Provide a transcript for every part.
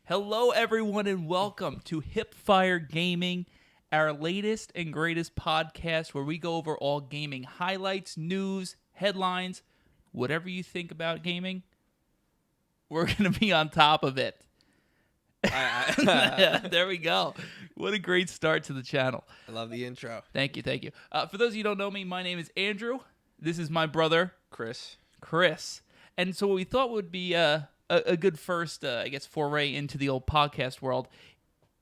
Hello, everyone, and welcome to Hipfire Gaming, our latest and greatest podcast where we go over all gaming highlights, news, headlines, whatever you think about gaming. We're going to be on top of it. There we go. What a great start to the channel. I love the intro. Thank you. For those of you who don't know me, my name is Andrew. This is my brother, Chris. And so what we thought would be a good first, foray into the old podcast world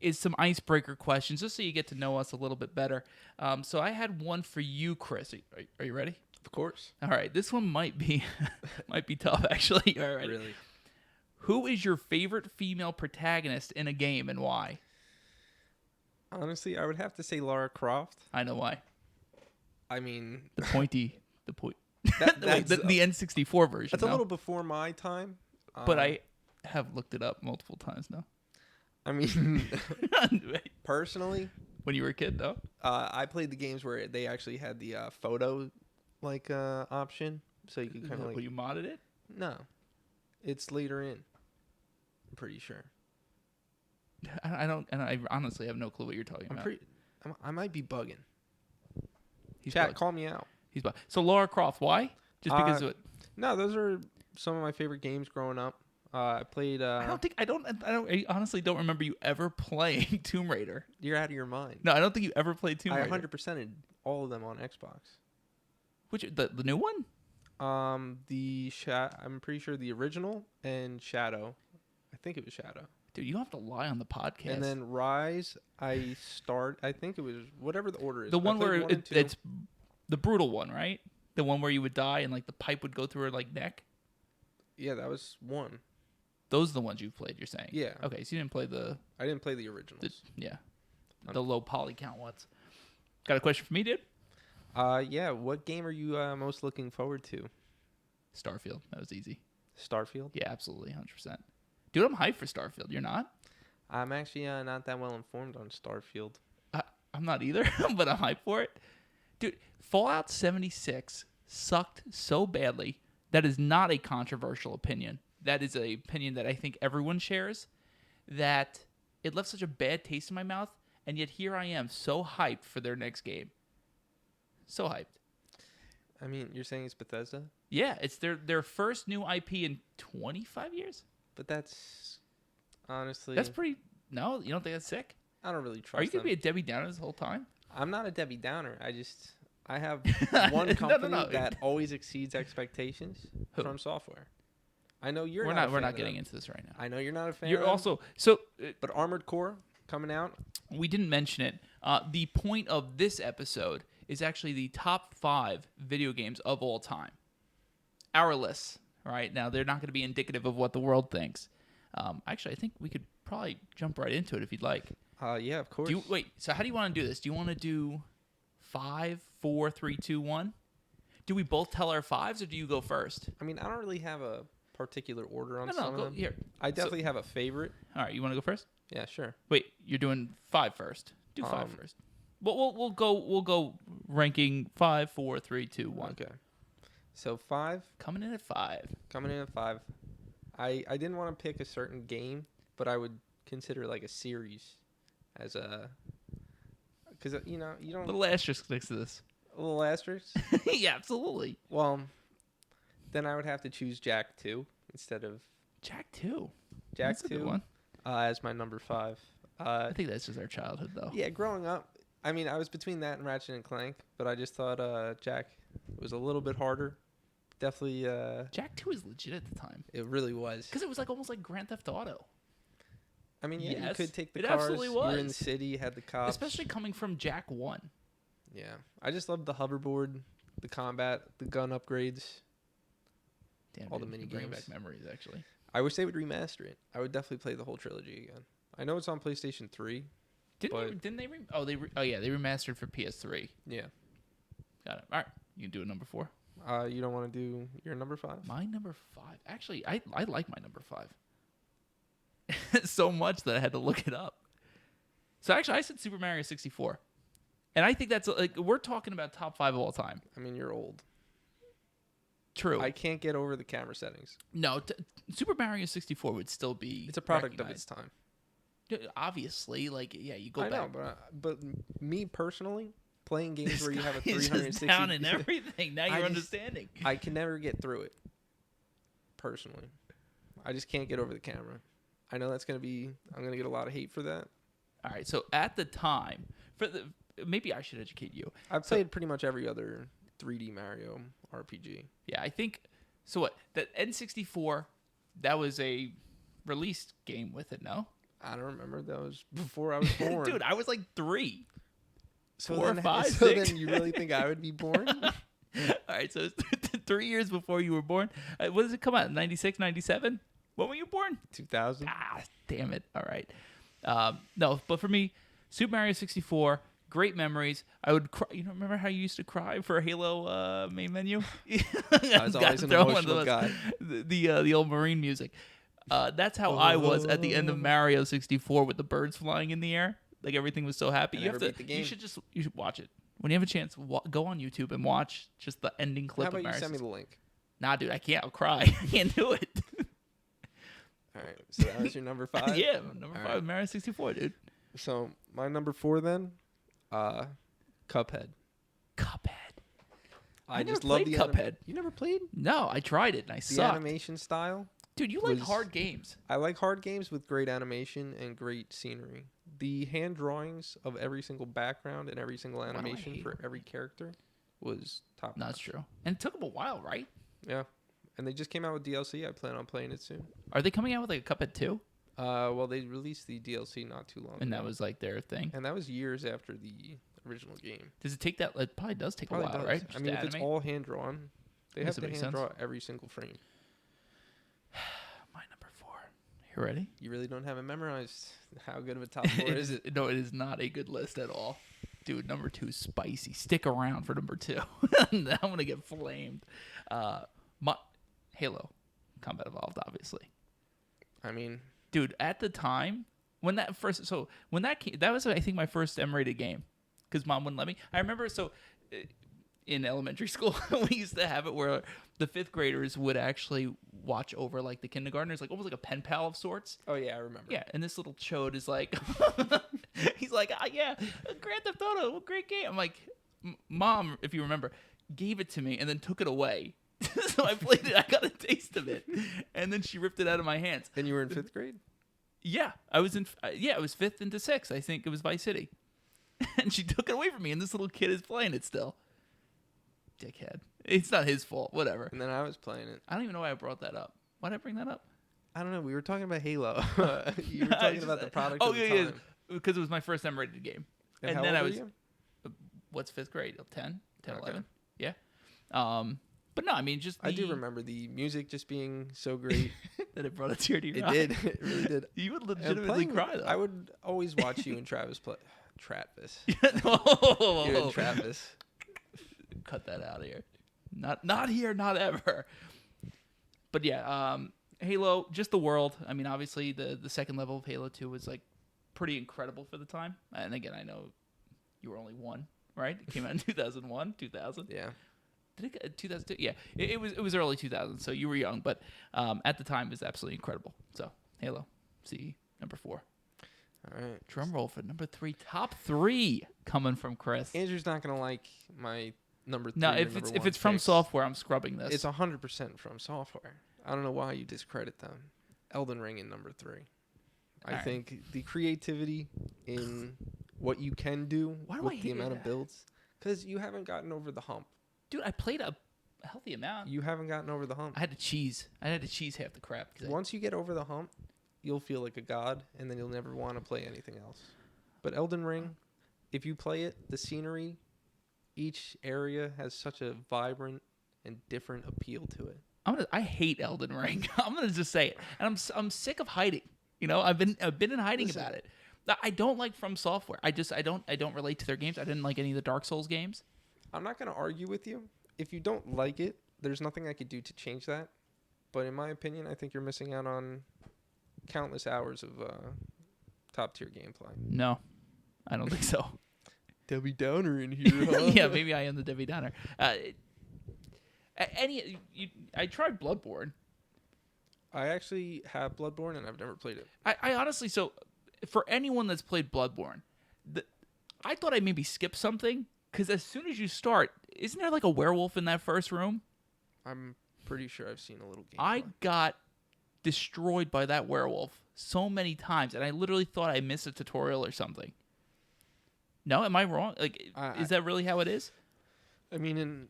is some icebreaker questions, just so you get to know us a little bit better. So I had one for you, Chris. Are you ready? Of course. All right. This one might be tough, actually. All right. Really? Who is your favorite female protagonist in a game and why? Honestly, I would have to say Lara Croft. I know why. I mean, The that's N64 version. That's a little before my time. But I have looked it up multiple times now. I mean, personally, when you were a kid, though, I played the games where they actually had the photo option, so you could kind of when you modded it. No, it's later in. I'm pretty sure. I honestly have no clue what you're talking about. I might be bugging. Chat, call me out. So Lara Croft, why? Just because of it? No, those are some of my favorite games growing up. I played. I honestly don't remember you ever playing Tomb Raider. You're out of your mind. No, I don't think you ever played Tomb Raider. I 100%ed all of them on Xbox. Which the new one? I'm pretty sure the original and Shadow. I think it was Shadow. Dude, you don't have to lie on the podcast. And then Rise, I think it was whatever the order is. The one where it's the brutal one, right? The one where you would die and the pipe would go through her neck. Yeah, that was one. Those are the ones you played, you're saying? Yeah. Okay, so you didn't play I didn't play the originals. The low poly count ones. Got a question for me, dude? Yeah. What game are you most looking forward to? Starfield. That was easy. Starfield? Yeah, absolutely, 100%. Dude, I'm hyped for Starfield. You're not? I'm actually not that well informed on Starfield. I'm not either, but I'm hyped for it. Dude, Fallout 76 sucked so badly. That is not a controversial opinion. That is an opinion that I think everyone shares, that it left such a bad taste in my mouth, and yet here I am so hyped for their next game. So hyped. I mean, you're saying it's Bethesda? Yeah, it's their first new IP in 25 years. But that's honestly... That's pretty... No, you don't think that's sick? I don't really trust Are you going to them. be a Debbie Downer this whole time? I'm not a Debbie Downer. I have one company that always exceeds expectations. Who? From Software. I know you're We're not. We're not getting into this right now. I know you're not a fan. You're of also them, but Armored Core coming out. We didn't mention it. The point of this episode is actually the top 5 video games of all time. Our lists, right? Now they're not going to be indicative of what the world thinks. Actually, I think we could probably jump right into it if you'd like. Yeah, of course. So how do you want to do this? Do you want to do 5, 4, 3, 2, 1? Do we both tell our 5s, or do you go first? I mean, I don't really have a particular order on some of them. Here. I definitely have a favorite. All right, you want to go first? Yeah, sure. Wait, you're doing 5 first. Do 5 first. We'll go ranking 5, 4, 3, 2, 1. Okay. So 5. Coming in at 5. I didn't want to pick a certain game, but I would consider a series as a, because you don't. Little asterisk next to this. A little asterisk. Yeah, absolutely. Well, then I would have to choose Jack 2 instead of Jack 2. Jack That's 2 a good one. As my number 5. I think that's just our childhood, though. Yeah, growing up, I mean, I was between that and Ratchet and Clank, but I just thought Jack was a little bit harder. Definitely. Jack 2 is legit at the time. It really was. Because it was almost like Grand Theft Auto. I mean, yeah, yes, you could take the it cars. Absolutely was. You were in the city, you had the cops. Especially coming from Jack 1. Yeah. I just loved the hoverboard, the combat, the gun upgrades. Damn, all dude, the mini bring games. back memories, actually. I wish they would remaster it. I would definitely play the whole trilogy again. I know it's on PlayStation 3. Didn't they? They remastered for PS3. Yeah. Got it. All right, you can do a number 4. You don't want to do your number 5? My number 5. Actually, I like my number 5 so much that I had to look it up. So actually, I said Super Mario 64, and I think that's we're talking about top 5 of all time. I mean, you're old. True. I can't get over the camera settings. No, Super Mario 64 would still be. It's a product of its time. Obviously, like you go I back. know, but me personally, playing games This where you have a guy is 360 just down in everything. Now you're understanding. I can never get through it. Personally, I just can't get over the camera. I know I'm gonna get a lot of hate for that. All right, so at the time, maybe I should educate you. I've played pretty much every other 3D Mario RPG. Yeah, I think. So what? That N64, that was a released game with it. No. I don't remember. That was before I was born. Dude, I was like 3. So 4 or 5, so 6. then you really think I would be born? All right, so it's 3 years before you were born. What does it come out? 96, 97? When were you born? 2000. Ah, damn it. All right. No, but for me, Super Mario 64, great memories. I would cry. You know, remember how you used to cry for Halo main menu? I was always an emotional guy. The old Marine music. That's how I was at the end of Mario 64 with the birds flying in the air. Like everything was so happy. You should watch it when you have a chance. Go on YouTube and watch just the ending clip. How about of Mario you send me 64. the link? Nah, dude, I can't. I'll cry. I can't do it. All right, so that was your number 5. Yeah, number 5, right. Mario 64, dude. So my number 4 then, Cuphead. Cuphead. I just never love played the Cuphead. You never played? No, I tried it and I The sucked. animation style. Dude, you like hard games. I like hard games with great animation and great scenery. The hand drawings of every single background and every single animation for every character was top notch. That's true. And it took them a while, right? Yeah. And they just came out with DLC. I plan on playing it soon. Are they coming out with like a Cuphead 2? Well, they released the DLC not too long And ago. that was like their thing. And that was years after the original game. Does it take that? It probably does take a while, does. right? I mean, if it's all hand drawn, they have to hand draw every single frame. My number 4. You ready? You really don't have it memorized. How good of a top 4 is it? No, it is not a good list at all. Dude, number 2 is spicy. Stick around for number 2. I'm going to get flamed. Halo. Combat Evolved, obviously. I mean, dude, at the time, when that came, that was, I think, my first M-rated game. Because Mom wouldn't let me. I remember, in elementary school, we used to have it where the 5th graders would actually watch over like the kindergartners, like almost like a pen pal of sorts. Oh yeah, I remember. Yeah, and this little chode is like, he's like, yeah, Grand Theft Auto, great game. I'm like, Mom, if you remember, gave it to me and then took it away. So I played it. I got a taste of it, and then she ripped it out of my hands. And you were in 5th grade? Yeah, I was in. Yeah, it was 5th into 6th. I think it was Vice City, and she took it away from me. And this little kid is playing it still. Dickhead. It's not his fault. Whatever. And then I was playing it. I don't even know why I brought that up. Why did I bring that up? I don't know. We were talking about Halo. You were talking about the product of the time. Yeah, because it was my first M-rated game. And then how I old was. were you? What's 5th grade? 10, Okay. 11. Yeah. But no, I mean, just I do remember the music just being so great. that it brought a tear to your It eye. did. It really did. You would legitimately cry, though. I would always watch you and Travis play. Travis. Whoa. You and Travis. Cut that out of here. Not here, not ever. But yeah, Halo, just the world. I mean, obviously the second level of Halo 2 was like pretty incredible for the time. And again, I know you were only 1, right? It came out in 2001, 2000. Yeah. Did it 2002? Yeah, it was early 2000, so you were young, but at the time it was absolutely incredible. So Halo, CE number 4. All right. Drum roll for number 3. Top 3 coming from Chris. Andrew's not gonna like my number 3. No, if it's from software, I'm scrubbing this. It's 100% from software. I don't know why you discredit them. Elden Ring in number 3. I think the creativity in what you can do with the amount of builds, because you haven't gotten over the hump. Dude, I played a healthy amount. You haven't gotten over the hump. I had to cheese half the crap. Once you get over the hump, you'll feel like a god, and then you'll never want to play anything else. But Elden Ring, if you play it, the scenery, each area has such a vibrant and different appeal to it. I hate Elden Ring. I'm gonna just say it, and I'm sick of hiding. You know, I've been in hiding about it. I don't like From Software. I don't relate to their games. I didn't like any of the Dark Souls games. I'm not going to argue with you. If you don't like it, there's nothing I could do to change that. But in my opinion, I think you're missing out on countless hours of top-tier gameplay. No, I don't think so. Debbie Downer in here, huh? Yeah, maybe I am the Debbie Downer. I tried Bloodborne. I actually have Bloodborne, and I've never played it. I honestly, so for anyone that's played Bloodborne, I thought I maybe skipped something, because as soon as you start, isn't there like a werewolf in that first room? I'm pretty sure I've seen a little game. I got destroyed by that werewolf so many times, and I literally thought I missed a tutorial or something. No, am I wrong? Like, is that really how it is? I mean, in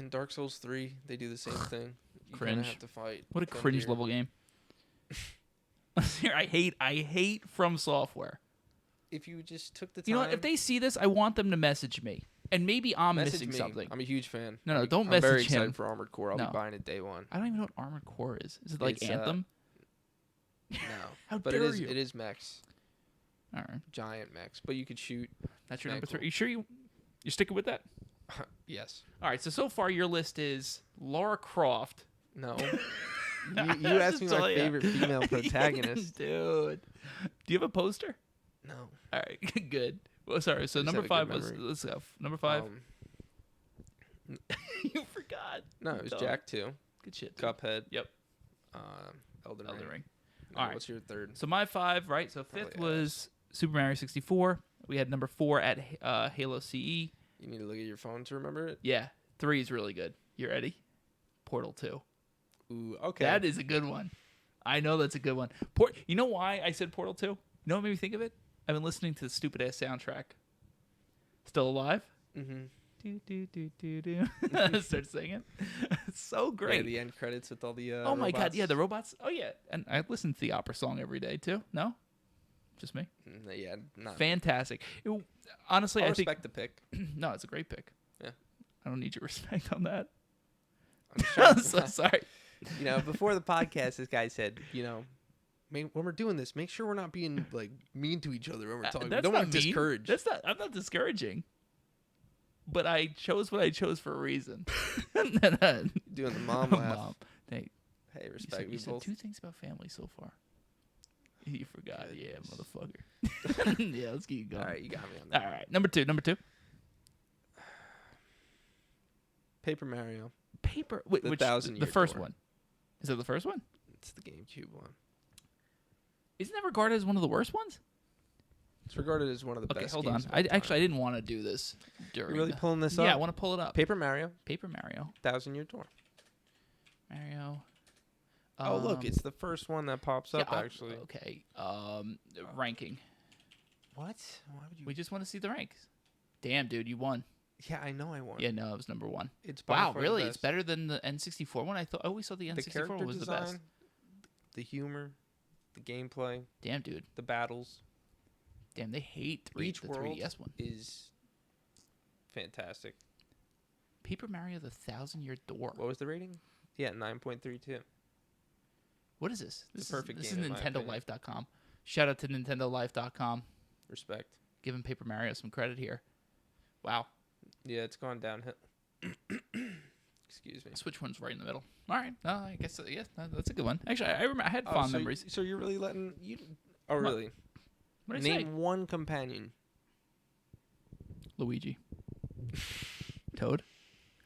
Dark Souls 3, they do the same thing. You Cringe. Have to fight. What a cringe level game. I hate From Software. If you just took the time... You know what? If they see this, I want them to message me. And maybe I'm message missing me. something. I'm a huge fan. No, don't message him. I'm very excited for Armored Core. I'll be buying it day one. I don't even know what Armored Core is. Is it like It's, Anthem? No. How but dare it is mechs. All right. Giant mechs. But you could shoot. That's your number 3. Are you sure you're sticking with that? Yes. All right. So far your list is Lara Croft. No. you asked me my favorite female protagonist. Dude. Do you have a poster? No. All right. Good. Well, sorry. So number 5 was... Let's go. Number 5. You forgot. No, it was Jack 2. Good shit. Dude. Cuphead. Yep. Elden Ring. All right. What's your third? So my 5, right? So 5th was Super Mario 64. We had number 4 at Halo CE. You need to look at your phone to remember it? Yeah. 3 is really good. You ready? Portal 2. Ooh, okay. That is a good one. I know that's a good one. You know why I said Portal 2? You know what made me think of it? I've been listening to the stupid-ass soundtrack. Still Alive? Mm-hmm. Do. Start singing. It's so great. Yeah, the end credits with all the oh my robots. God, yeah, the robots. Oh yeah, and I listen to the opera song every day too. No, just me. Yeah, not fantastic. Honestly, I respect the pick. No, it's a great pick. Yeah, I don't need your respect on that. I'm so sorry. You know, before the podcast, this guy said, you know, when we're doing this, make sure we're not being like mean to each other when we're talking. We don't want to discourage. I'm not discouraging. But I chose what I chose for a reason. Doing the mom laugh. Mom. Hey, respect. You said 2 things about family so far. You forgot. Goodness. Yeah, motherfucker. Yeah, let's keep going. All right, you got me on that. All right, number 2. Paper Mario. Which, the first door. one. Is that the first one? It's the GameCube one. Isn't that regarded as one of the worst ones? It's regarded as one of the best. Okay, hold on. I didn't want to do this during. You really pulling this up? Yeah, I want to pull it up. Paper Mario. 1000 Year Door. Mario. Oh, look, it's the first one that pops up, actually. Okay. Ranking. What? Why would you? We just want to see the ranks. Damn, dude, you won. Yeah, I know I won. Yeah, no, it was number 1. It's wow, really? It's better than the N64 one? I always thought the N64 one was design, the best. The humor, the gameplay. Damn, dude. The battles. Damn, they hate the 3DS one. Is fantastic. Paper Mario: The 1000-Year Door. What was the rating? Yeah, 9.32. What is this? This is perfect. This is NintendoLife.com. Shout out to NintendoLife.com. Respect. Giving Paper Mario some credit here. Wow. Yeah, it's gone downhill. Excuse me. Switch one's right in the middle. All right. No, I guess that's a good one. Actually, I remember I had fond memories. So you're really letting you? Oh, really? What did I say? Name one companion. Luigi. Toad.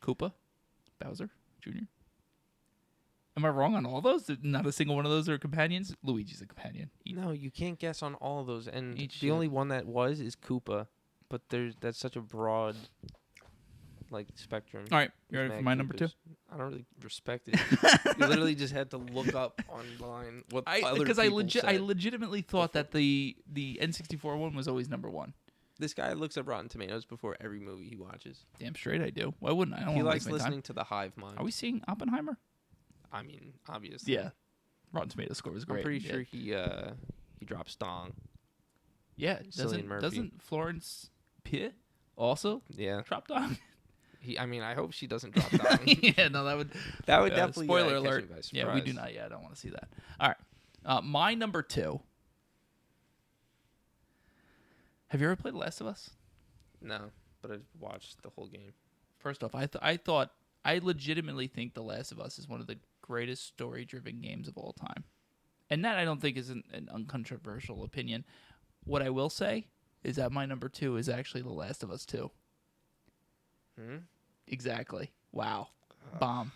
Koopa. Bowser Jr. Am I wrong on all those? Not a single one of those are companions? Luigi's a companion. No, you can't guess on all of those. And the only one that is Koopa. But that's such a broad spectrum. All right. You ready for my number 2? I don't really respect it. You literally just had to look up online what other people said. I legitimately thought that the N64 one was always number 1. This guy looks up Rotten Tomatoes before every movie he watches. Damn straight I do. Why wouldn't I? He likes listening to the hive mind. Are we seeing Oppenheimer? I mean, obviously. Yeah. Rotten Tomatoes score was great. I'm pretty sure he drops Dong. Yeah. Doesn't Florence Pugh also drop Dong? I hope she doesn't drop Dong. Yeah, no, that would definitely spoiler alert. Yeah, we do not. Yeah, I don't want to see that. All right, my number 2. Have you ever played Last of Us? No, but I've watched the whole game. First off, I legitimately think The Last of Us is one of the greatest story-driven games of all time, and that I don't think is an uncontroversial opinion. What I will say is that my number 2 is actually The Last of Us 2. Hmm? Exactly. Wow. Bomb.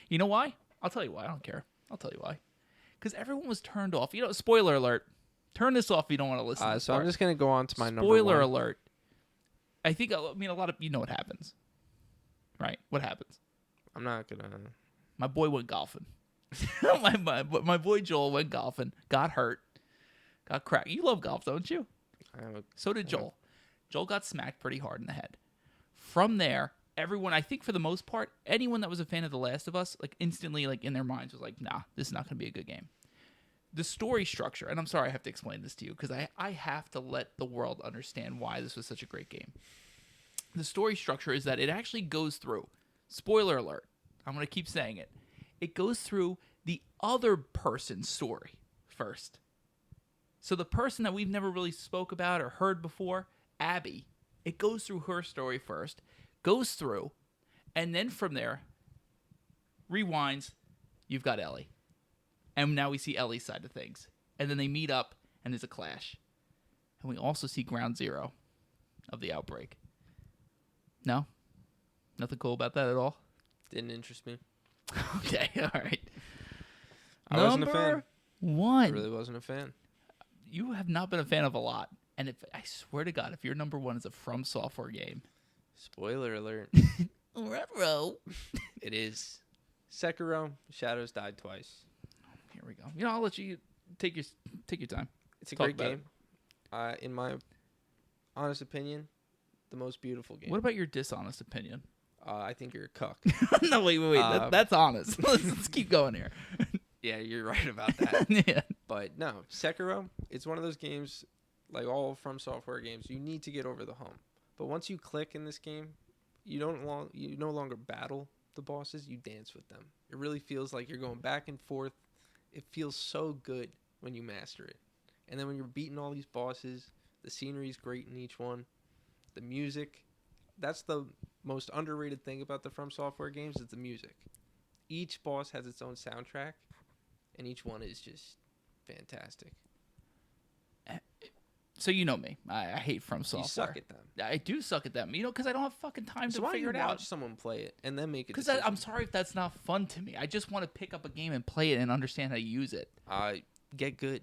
You know why? I'll tell you why. I don't care. I'll tell you why. Because everyone was turned off. Spoiler alert. Turn this off if you don't want to listen to this part. I'm just going to go on to my number one. Spoiler alert. I mean, a lot of you know what happens. Right? What happens? I'm not going to. My boy went golfing. my boy Joel went golfing. Got hurt. Got cracked. You love golf, don't you? So did Joel. Joel got smacked pretty hard in the head. From there, everyone, I think for the most part, anyone that was a fan of The Last of Us, like instantly, like in their minds was like, nah, this is not going to be a good game. The story structure, and I'm sorry I have to explain this to you because I have to let the world understand why this was such a great game. The story structure is that it actually goes through, spoiler alert, I'm going to keep saying it, it goes through the other person's story first. So the person that we've never really spoke about or heard before, Abby, it goes through her story first, goes through, and then from there, rewinds, you've got Ellie. And now we see Ellie's side of things. And then they meet up, and there's a clash. And we also see ground zero of the outbreak. No? Nothing cool about that at all? Didn't interest me. Okay, all right. I wasn't a fan. One. I really wasn't a fan. You have not been a fan of a lot. And I swear to God, if your number one is a From Software game. Spoiler alert. Retro. It is. Sekiro, Shadows died twice. Here we go. I'll let you take your time. It's a great game. In my honest opinion, the most beautiful game. What about your dishonest opinion? I think you're a cuck. No, wait. That's honest. Let's keep going here. Yeah, you're right about that. Yeah. But no, Sekiro, it's one of those games, like all From Software games, you need to get over the hump. But once you click in this game, you no longer battle the bosses, you dance with them. It really feels like you're going back and forth. It feels so good when you master it. And then when you're beating all these bosses, the scenery is great in each one. The music, that's the most underrated thing about the From Software games is the music. Each boss has its own soundtrack, and each one is just fantastic. So you know me. I hate From Software. You suck at them. I do suck at them. Because I don't have fucking time to figure it out. Why watch someone play it and then make a decision? Because I'm sorry if that's not fun to me. I just want to pick up a game and play it and understand how to use it. Get good.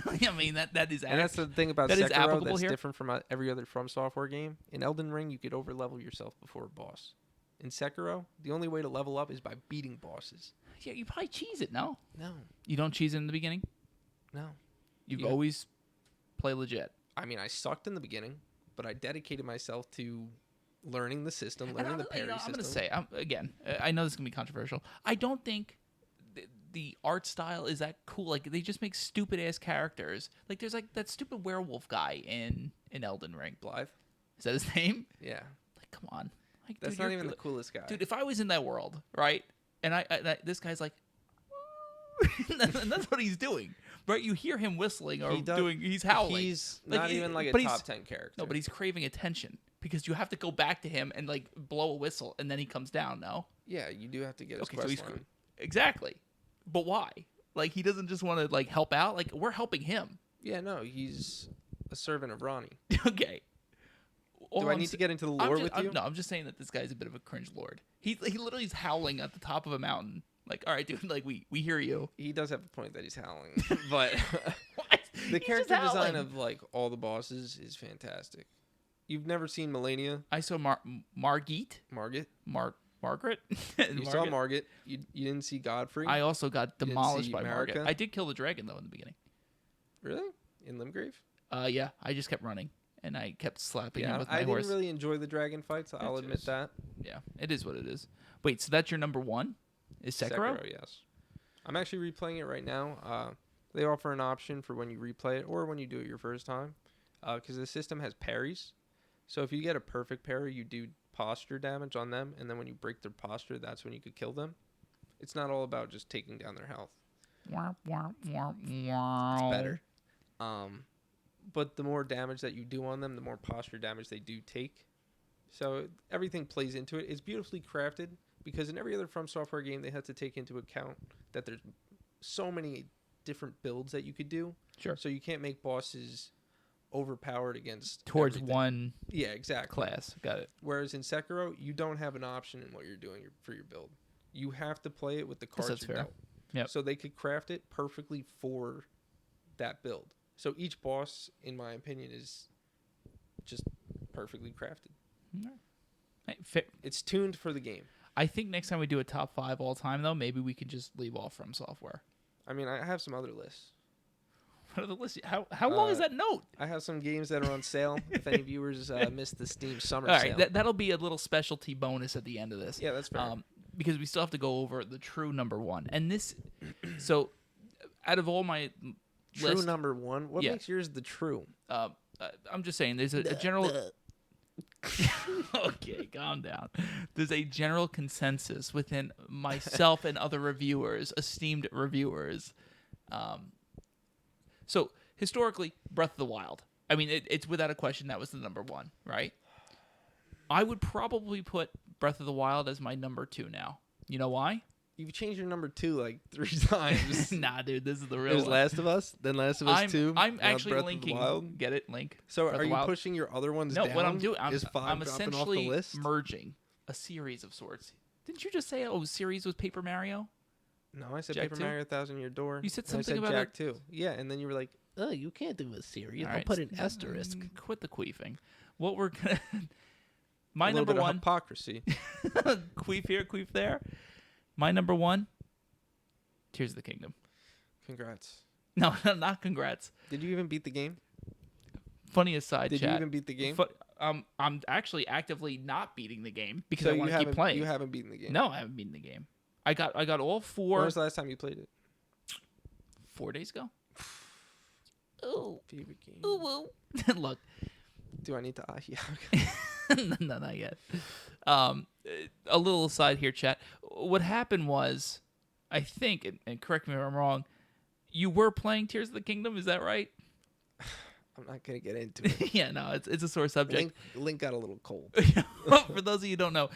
I mean, that is. And that's the thing about that Sekiro that's different from every other From Software game. In Elden Ring, you could overlevel yourself before a boss. In Sekiro, the only way to level up is by beating bosses. Yeah, you probably cheese it, no? No. You don't cheese it in the beginning? No. You always play legit. I mean, I sucked in the beginning, but I dedicated myself to learning the system, learning the parry system. I'm going to say, again, I know this is going to be controversial. I don't think the art style is that cool. Like, they just make stupid-ass characters. Like, there's, like, that stupid werewolf guy in Elden Ring. Blythe? Is that his name? Yeah. Like, come on. Like, that's not even the coolest guy. Dude, if I was in that world, right, and I this guy's like, and that's what he's doing. Right, you hear him whistling or he's howling. He's like, not even like a top 10 character. No, but he's craving attention because you have to go back to him and like blow a whistle and then he comes down. No. Yeah, you do have to get his quest line. Exactly, but why? Like he doesn't just want to like help out. Like we're helping him. Yeah, no, he's a servant of Ronnie. Okay. Do I need to get into the lore with you? No, I'm just saying that this guy's a bit of a cringe lord. He literally is howling at the top of a mountain. Like, all right, dude, like we hear you. He does have a point that he's howling, but what? The character design of like all the bosses is fantastic. You've never seen Melania? I saw Margit. Margaret. You saw Margaret. You didn't see Godfrey. I also got demolished by Margaret. I did kill the dragon though in the beginning. Really? In Limgrave? Yeah. I just kept running and I kept slapping him with my horse. I didn't really enjoy the dragon fights. I'll admit that. Yeah, it is what it is. Wait, so that's your number one? Is Sekiro? Sekiro, yes. I'm actually replaying it right now. They offer an option for when you replay it or when you do it your first time, because the system has parries. So if you get a perfect parry, you do posture damage on them, and then when you break their posture, that's when you could kill them. It's not all about just taking down their health. It's better. But the more damage that you do on them, the more posture damage they do take. So everything plays into it. It's beautifully crafted. Because in every other From Software game, they have to take into account that there's so many different builds that you could do. Sure. So you can't make bosses overpowered against towards everything. one exactly class. Got it. Whereas in Sekiro, you don't have an option in what you're doing for your build. you have to play it with the cards That's you're fair. dealt. Yep. So they could craft it perfectly for that build. So each boss, in my opinion, is just perfectly crafted. It's tuned for the game. I think next time we do a top 5 all time, though, maybe we can just leave off From Software. I mean, I have some other lists. What are the lists? How long is that note? I have some games that are on sale. If any viewers missed the Steam summer all sale. right, that'll be a little specialty bonus at the end of this. Yeah, that's fair. Because we still have to go over the true number 1. And this, so out of all my true number 1? What makes yours the true? I'm just saying, there's a general... Okay, calm down. There's a general consensus within myself and other reviewers, esteemed reviewers. So historically, Breath of the Wild. I mean, it's without a question that was the number 1, right? I would probably put Breath of the Wild as my number 2 now. You know why? You've changed your number 2 like 3 times. Nah, dude, this is the real There's one. Last of Us, then Last of Us 2. I'm now actually Breath linking. Of the Wild. Get it? Link. So Breath are of the you Wild. pushing your other ones No, down? what I'm doing, Is 5 I'm dropping essentially off the list? merging a series of sorts. Didn't you just say series was Paper Mario? No, I said Jack Paper 2? Mario 1000 Year Door. You said and I something said about Jack 2. Yeah, and then you were like, oh, you can't do a series. All I'll right, put an asterisk. Quit the queefing. What we're gonna my a little number bit 1 of hypocrisy. queef here, queef there. My number 1, Tears of the Kingdom. Congrats. No, not congrats. Did you even beat the game? Funny aside, Did chat. you even beat the game? I'm actually actively not beating the game because So I want to keep playing. You haven't beaten the game. No, I haven't beaten the game. I got all 4. When was the last time you played it? 4 days ago. Oh, Favorite game. ooh. Look, Do I need to? Yeah. Okay. no, not yet. A little aside here, chat. What happened was, I think, and correct me if I'm wrong, you were playing Tears of the Kingdom. Is that right? I'm not gonna get into it. Yeah, no, it's a sore subject. Link got a little cold. For those of you who don't know,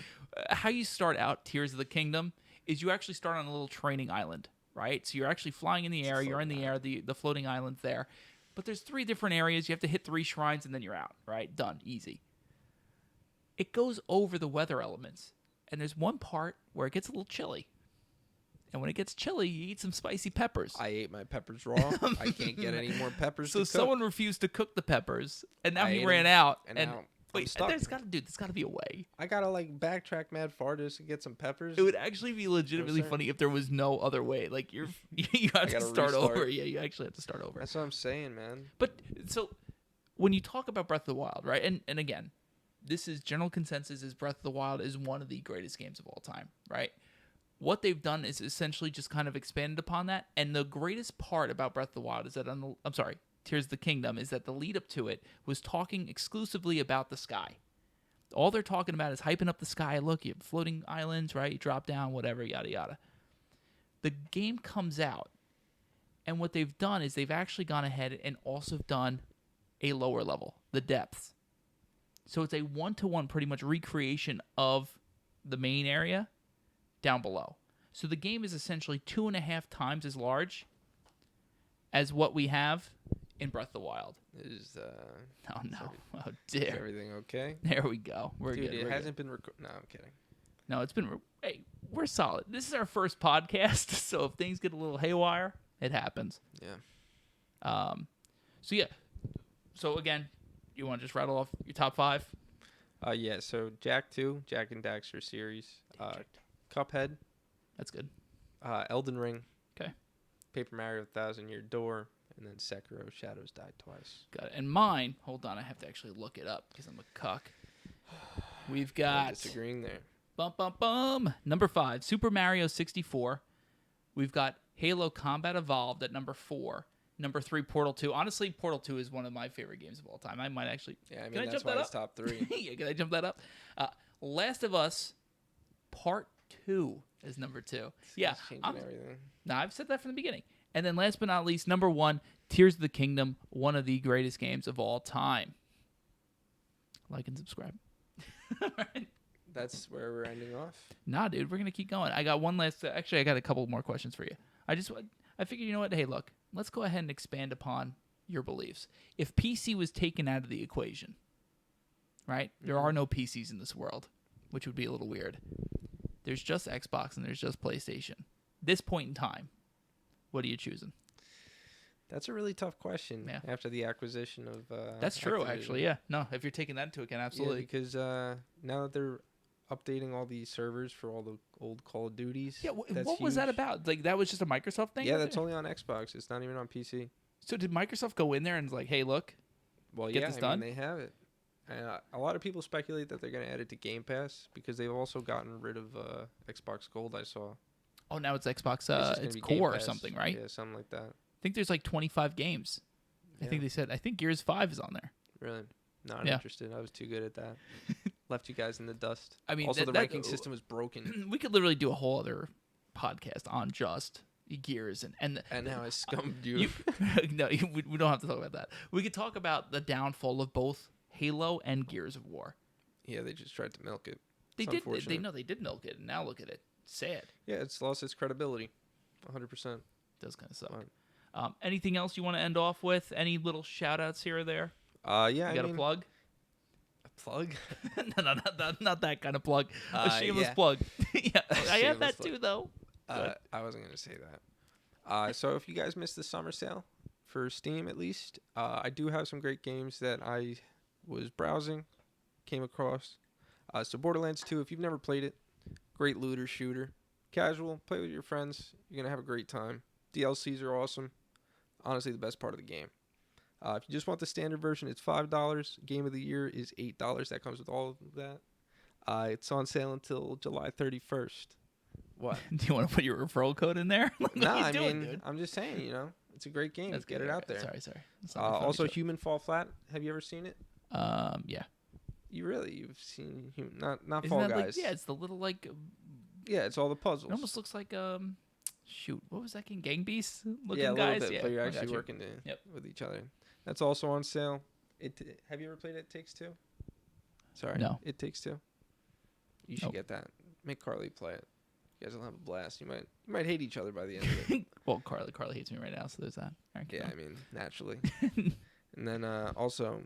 how you start out Tears of the Kingdom is you actually start on a little training island, right? So you're actually flying in the air. You're in the air. The floating island's there. But there's 3 different areas. You have to hit 3 shrines, and then you're out, right? Done. Easy. It goes over the weather elements. And there's one part where it gets a little chilly. And when it gets chilly, you eat some spicy peppers. I ate my peppers raw. I can't get any more peppers. So to cook. someone refused to cook the peppers, and now I he ate ran 'em, out. and And now I'm wait, stuck. there's got to be a way. I gotta like backtrack mad far just to get some peppers. It would actually be legitimately saying? funny if there was no other way. Like you have to gotta start restart. over. Yeah, you actually have to start over. That's what I'm saying, man. But so when you talk about Breath of the Wild, right? And again, this is general consensus: is Breath of the Wild is one of the greatest games of all time, right? What they've done is essentially just kind of expanded upon that. And the greatest part about Breath of the Wild is that Tears of the Kingdom is that the lead up to it was talking exclusively about the sky. All they're talking about is hyping up the sky. Look, you have floating islands, right? You drop down, whatever, yada, yada. The game comes out, and what they've done is they've actually gone ahead and also done a lower level, the depths. So it's a 1-to-1 pretty much recreation of the main area down below. So the game is essentially 2.5 times as large as what we have in Breath of the Wild. Oh no! Oh dear! Is everything okay? There we go. We're Dude, good. it We're hasn't good. been recorded. No, I'm kidding. No, it's been. Hey, we're solid. This is our first podcast, so if things get a little haywire, it happens. Yeah. So yeah. So again, you want to just rattle off your top 5? Yeah. So Jack 2, Jack and Daxter series. Cuphead. That's good. Elden Ring. Okay. Paper Mario 1000 Year Door. And then Sekiro Shadows Die Twice. Got it. And mine, hold on, I have to actually look it up because I'm a cuck. We've got disagreeing there. Number 5, Super Mario 64. We've got Halo Combat Evolved at number 4. Number 3, Portal 2. Honestly, Portal 2 is one of my favorite games of all time. I might actually. Yeah, I mean, can I that's jump why that it's up? top 3. Yeah, can I jump that up? Last of Us Part 2 is number 2. Yeah. Changing everything. No, I've said that from the beginning. And then last but not least, number 1, Tears of the Kingdom, one of the greatest games of all time. Like and subscribe. Right. That's where we're ending off. Nah, dude, we're going to keep going. I got one last... Actually, I got a couple more questions for you. I figured, you know what? Hey, look, let's go ahead and expand upon your beliefs. If PC was taken out of the equation, right? There are no PCs in this world, which would be a little weird. there's just Xbox and there's just PlayStation. This point in time, what are you choosing? That's a really tough question after the acquisition of That's true, Activision. actually, yeah. No, if you're taking that into account, absolutely. Yeah, because now that they're updating all the servers for all the old Call of Duties. Yeah, what was that about? Like, that was just a Microsoft thing? Yeah, that's only on Xbox. It's not even on PC. So did Microsoft go in there and like, hey, look, get this done? They have it. And a lot of people speculate that they're going to add it to Game Pass because they've also gotten rid of Xbox Gold, I saw. Oh, now it's Xbox, it's Core or something, right? Yeah, something like that. I think there's like 25 games. Yeah. I think they said, I think Gears 5 is on there. Really? Not interested. I was too good at that. Left you guys in the dust. I mean, also, the ranking system was broken. We could literally do a whole other podcast on just Gears and how I scummed you. No, we don't have to talk about that. We could talk about the downfall of both Halo and Gears of War. Yeah, they just tried to milk it. They did milk it, and now look at it. Sad. Yeah, it's lost its credibility. 100%. Does kind of suck. Anything else you want to end off with? Any little shout outs here or there? Yeah. You got a plug? A plug? No, not that kind of plug. A shameless plug. Yeah, I have that plug. too, though. I wasn't going to say that. So if you guys missed the summer sale for Steam, at least, I do have some great games that I was browsing, came across. So Borderlands 2, if you've never played it, great looter shooter. Casual, play with your friends. You're going to have a great time. DLCs are awesome. Honestly, the best part of the game. If you just want the standard version, it's $5. Game of the year is $8. That comes with all of that. It's on sale until July 31st. What? Do you want to put your referral code in there? Dude? I'm just saying, it's a great game. Let's get it out there. Sorry. Also, Human Fall Flat. Have you ever seen it? Yeah. You've seen not Fall Guys? Like, it's the little like. Yeah, it's all the puzzles. It almost looks like shoot, what was that game? Gang Beasts looking a guys. Little bit, but you're actually working with each other. That's also on sale. Have you ever played It Takes Two? Sorry, no. It Takes Two. You should get that. Make Carly play it. You guys will have a blast. You might hate each other by the end of it. Well, Carly hates me right now, so there's that. Right, I mean, naturally. And then also,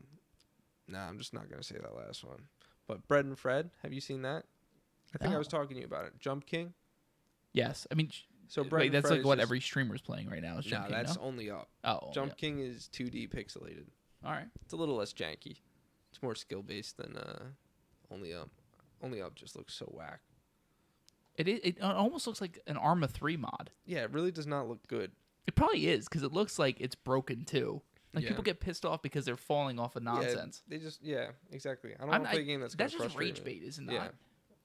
I'm just not gonna say that last one. But Bread and Fred, have you seen that? I think I was talking to you about it. Jump King. Yes, I mean. So Bread and that's Fred like what every streamer's playing right now. Is Jump King, that's only up. Oh, Jump King is 2D pixelated. All right. It's a little less janky. It's more skill based than Only Up. Only Up just looks so whack. It almost looks like an Arma 3 mod. Yeah, it really does not look good. It probably is because it looks like it's broken too. Like people get pissed off because they're falling off of nonsense. They just exactly. I don't want to play a game that's just rage bait, isn't it? Yeah.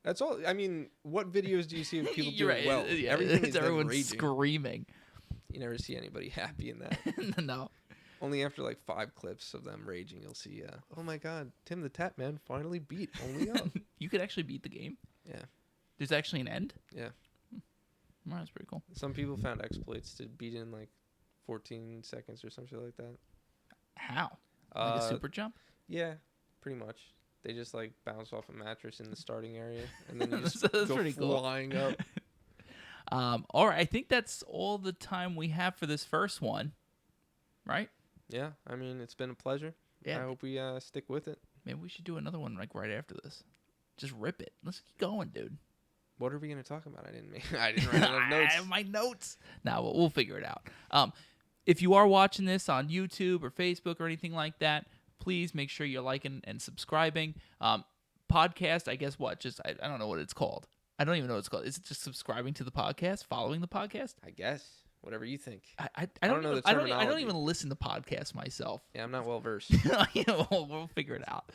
That's all. I mean, what videos do you see of people doing right. well? Yeah, everything is everyone raging. Screaming. You never see anybody happy in that. No. Only after like 5 clips of them raging, you'll see. Oh my God, Tim the Tap Man finally beat Only Up. You could actually beat the game. Yeah. There's actually an end. Yeah. Well, that's pretty cool. Some people found exploits to beat in like 14 seconds or some shit like that. How? Like a super jump? Yeah, pretty much. They just like bounce off a mattress in the starting area, and then you just that's go pretty flying cool. up. All right, I think that's all the time we have for this first one, right? Yeah, I mean it's been a pleasure. Yeah, I hope we stick with it. Maybe we should do another one like right after this. Just rip it. Let's keep going, dude. What are we gonna talk about? I didn't write enough notes. I have my notes. Now we'll figure it out. If you are watching this on YouTube or Facebook or anything like that, please make sure you're liking and subscribing. Podcast, I guess what? Just I don't know what it's called. I don't even know what it's called. Is it just subscribing to the podcast, following the podcast? I guess. Whatever you think. I don't know the terminology. I don't even listen to podcasts myself. Yeah, I'm not well versed. We'll figure it out.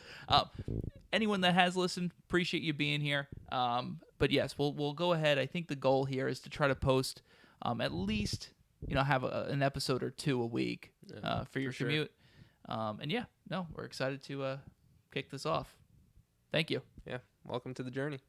Anyone that has listened, appreciate you being here. But yes, we'll go ahead. I think the goal here is to try to post at least have an episode or 2 a week for your commute. We're excited to kick this off. Thank you. Yeah, welcome to the journey.